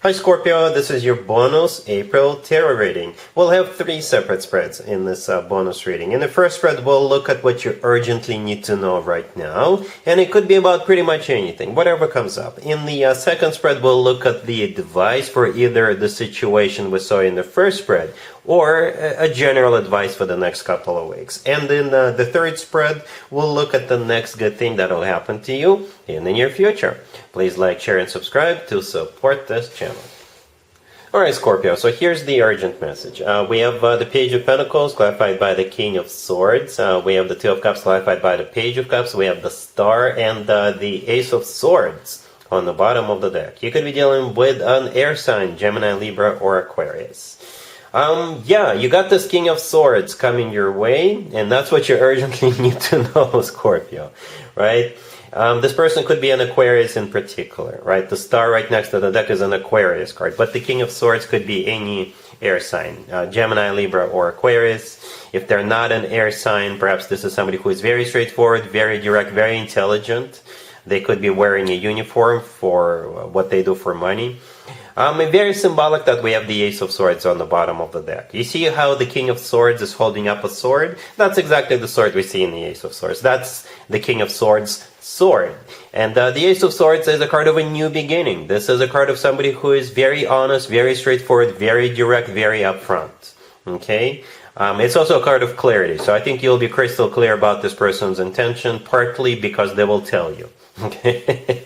Hi Scorpio, this is your bonus April tarot reading. We'll have 3 separate spreads in this bonus reading. In the first spread, we'll look at what you urgently need to know right now, and it could be about pretty much anything, whatever comes up. In the second spread, we'll look at the advice for either the situation we saw in the first spread, or a general advice for the next couple of weeks. And in the third spread, we'll look at the next good thing that will happen to you in the near future. Please like, share, and subscribe to support this channel. Alright, Scorpio, so here's the urgent message. We have the Page of Pentacles clarified by the King of Swords. We have the Two of Cups clarified by the Page of Cups. We have the Star and the Ace of Swords on the bottom of the deck. You could be dealing with an air sign, Gemini, Libra, or Aquarius. Yeah, you got this King of Swords coming your way, and that's what you urgently need to know, Scorpio, right? This person could be an Aquarius in particular, right? The star right next to the deck is an Aquarius card, but the King of Swords could be any air sign, Gemini, Libra, or Aquarius. If they're not an air sign, perhaps this is somebody who is very straightforward, very direct, very intelligent. They could be wearing a uniform for what they do for money. Very symbolic that we have the Ace of Swords on the bottom of the deck. You see how the King of Swords is holding up a sword? That's exactly the sword we see in the Ace of Swords. That's the King of Swords' sword. And the Ace of Swords is a card of a new beginning. This is a card of somebody who is very honest, very straightforward, very direct, very upfront. Okay? It's also a card of clarity. So I think you'll be crystal clear about this person's intention, partly because they will tell you. Okay?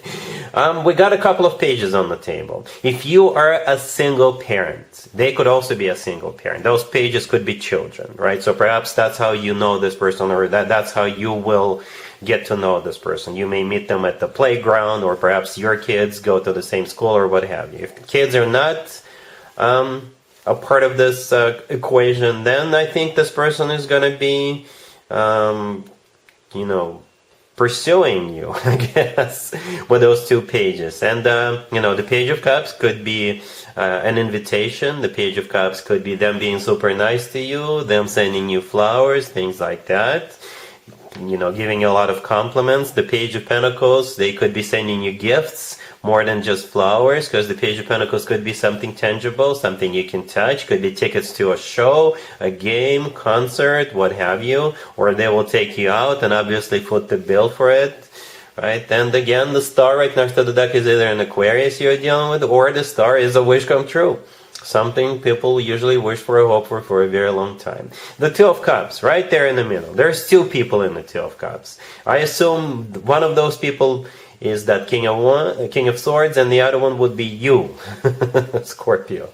We got a couple of pages on the table. If you are a single parent, they could also be a single parent. Those pages could be children, right? So perhaps that's how you know this person, or that's how you will get to know this person. You may meet them at the playground, or perhaps your kids go to the same school, or what have you. If the kids are not a part of this equation, then I think this person is going to be, pursuing you, I guess, with those 2 pages. And, the Page of Cups could be an invitation. The Page of Cups could be them being super nice to you, them sending you flowers, things like that. Giving you a lot of compliments. The Page of Pentacles, they could be sending you gifts more than just flowers, because the Page of Pentacles could be something tangible, something you can touch. Could be tickets to a show, a game, concert, what have you. Or they will take you out and obviously foot the bill for it, right? And again, the star right next to the deck is either an Aquarius you're dealing with, or the star is a wish come true. Something people usually wish for or hope for a very long time. The Two of Cups, right there in the middle. There's 2 people in the Two of Cups. I assume one of those people is that King of Swords, and the other one would be you, Scorpio.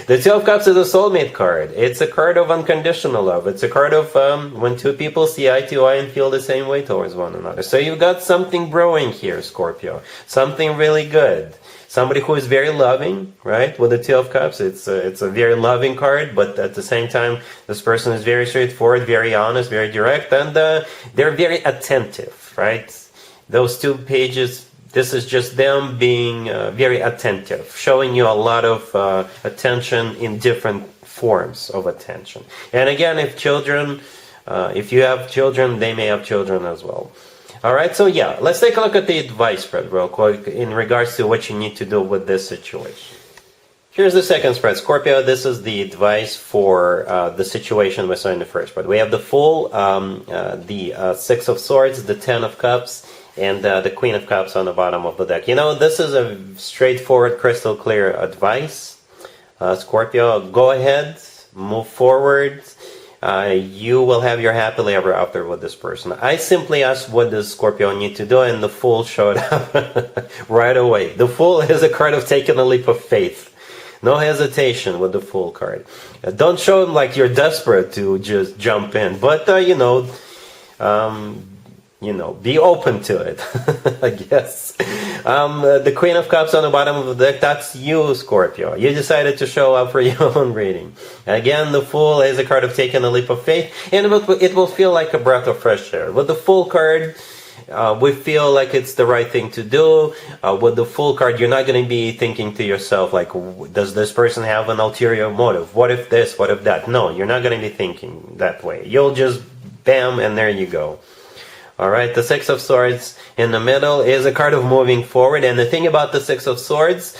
The Two of Cups is a soulmate card. It's a card of unconditional love. It's a card of when 2 people see eye to eye and feel the same way towards one another. So you've got something brewing here, Scorpio. Something really good. Somebody who is very loving, right? With the Two of Cups, it's a very loving card, but at the same time, this person is very straightforward, very honest, very direct, and they're very attentive, right? Those 2 pages, this is just them being very attentive, showing you a lot of attention in different forms of attention. And again, if you have children, they may have children as well. Alright, so yeah, let's take a look at the advice spread real quick in regards to what you need to do with this situation. Here's the second spread, Scorpio. This is the advice for the situation we saw in the first spread. We have the Fool, the 6 of Swords, the 10 of Cups, and the Queen of Cups on the bottom of the deck. This is a straightforward, crystal clear advice. Scorpio, go ahead, move forward. You will have your happily ever after with this person. I simply asked, what does Scorpio need to do? And the Fool showed up right away. The Fool is a card of taking a leap of faith. No hesitation with the Fool card. Don't show him like you're desperate to just jump in. But, be open to it, I guess. The Queen of Cups on the bottom of the deck, that's you, Scorpio. You decided to show up for your own reading. Again, the Fool is a card of taking a leap of faith, and it will feel like a breath of fresh air. With the Fool card, we feel like it's the right thing to do. With the Fool card, you're not going to be thinking to yourself, like, does this person have an ulterior motive? What if this? What if that? No, you're not going to be thinking that way. You'll just, bam, and there you go. All right, the Six of Swords in the middle is a card of moving forward. And the thing about the Six of Swords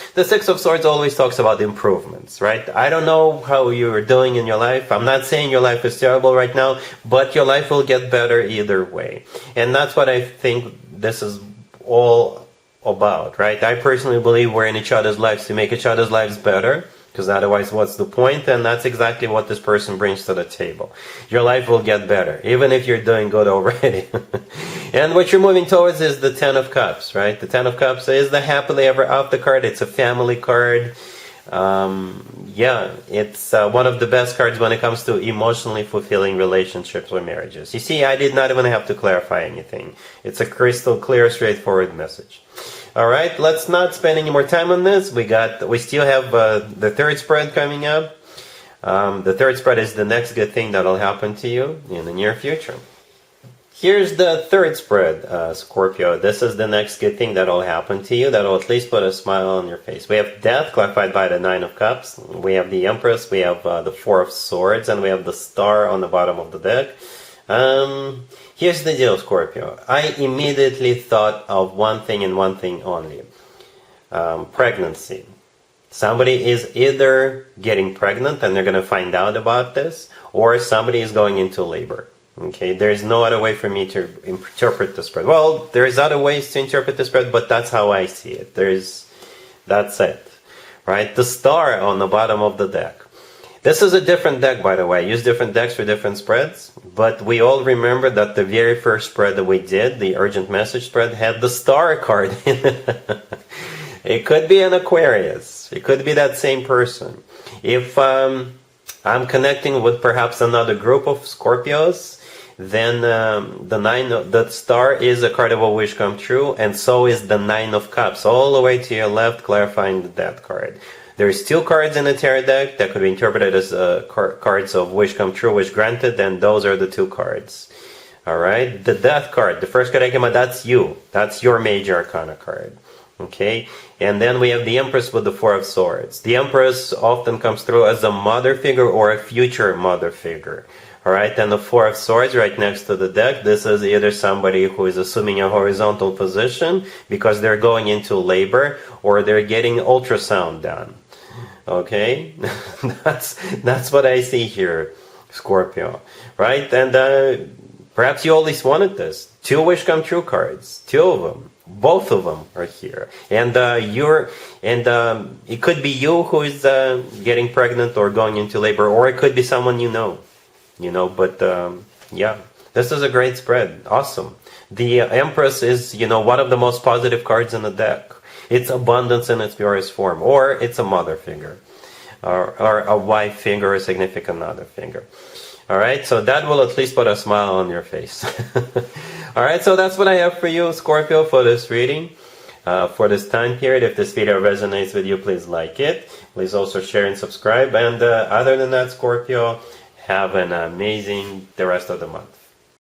always talks about improvements, right? I don't know how you're doing in your life. I'm not saying your life is terrible right now, but your life will get better either way. And that's what I think this is all about, right? I personally believe we're in each other's lives to make each other's lives better. Because otherwise, what's the point? And that's exactly what this person brings to the table. Your life will get better, even if you're doing good already. And what you're moving towards is the Ten of Cups, right? The Ten of Cups is the happily ever after card. It's a family card. Yeah, it's one of the best cards when it comes to emotionally fulfilling relationships or marriages. You see, I did not even have to clarify anything. It's a crystal clear, straightforward message. All right, let's not spend any more time on this. We still have the third spread coming up. The third spread is the next good thing that'll happen to you in the near future. Here's the third spread, Scorpio. This is the next good thing that'll happen to you. That'll at least put a smile on your face. We have Death, clarified by the Nine of Cups. We have the Empress. We have the Four of Swords, and we have the Star on the bottom of the deck. Here's the deal, Scorpio. I immediately thought of one thing and one thing only. Pregnancy. Somebody is either getting pregnant and they're going to find out about this, or somebody is going into labor. Okay, there's no other way for me to interpret the spread. Well, there's other ways to interpret the spread, but that's how I see it. That's it. Right? The Star on the bottom of the deck. This is a different deck, by the way. I use different decks for different spreads, but we all remember that the very first spread that we did, the urgent message spread, had the Star card in it. It could be an Aquarius. It could be that same person. If I'm connecting with perhaps another group of Scorpios, then the Star is a card of a wish come true, and so is the Nine of Cups, all the way to your left, clarifying the Death card. There's two cards in the tarot deck that could be interpreted as cards of wish come true, wish granted, and those are the two cards. All right, the Death card, the first card I came out, that's you. That's your major arcana card. Okay, and then we have the Empress with the Four of Swords. The Empress often comes through as a mother figure or a future mother figure. All right, and the Four of Swords right next to the deck, this is either somebody who is assuming a horizontal position because they're going into labor, or they're getting ultrasound done. Okay, that's what I see here, Scorpio, right? And perhaps you always wanted this. Two wish come true cards, two of them, both of them are here, and it could be you who is getting pregnant or going into labor, or it could be someone you know. But yeah, this is a great spread. Awesome. The Empress is, one of the most positive cards in the deck. It's abundance in its purest form, or it's a mother figure, or a wife figure, or a significant other figure. All right, so that will at least put a smile on your face. All right, so that's what I have for you, Scorpio, for this reading, for this time period. If this video resonates with you, please like it. Please also share and subscribe. And other than that, Scorpio, have an amazing the rest of the month.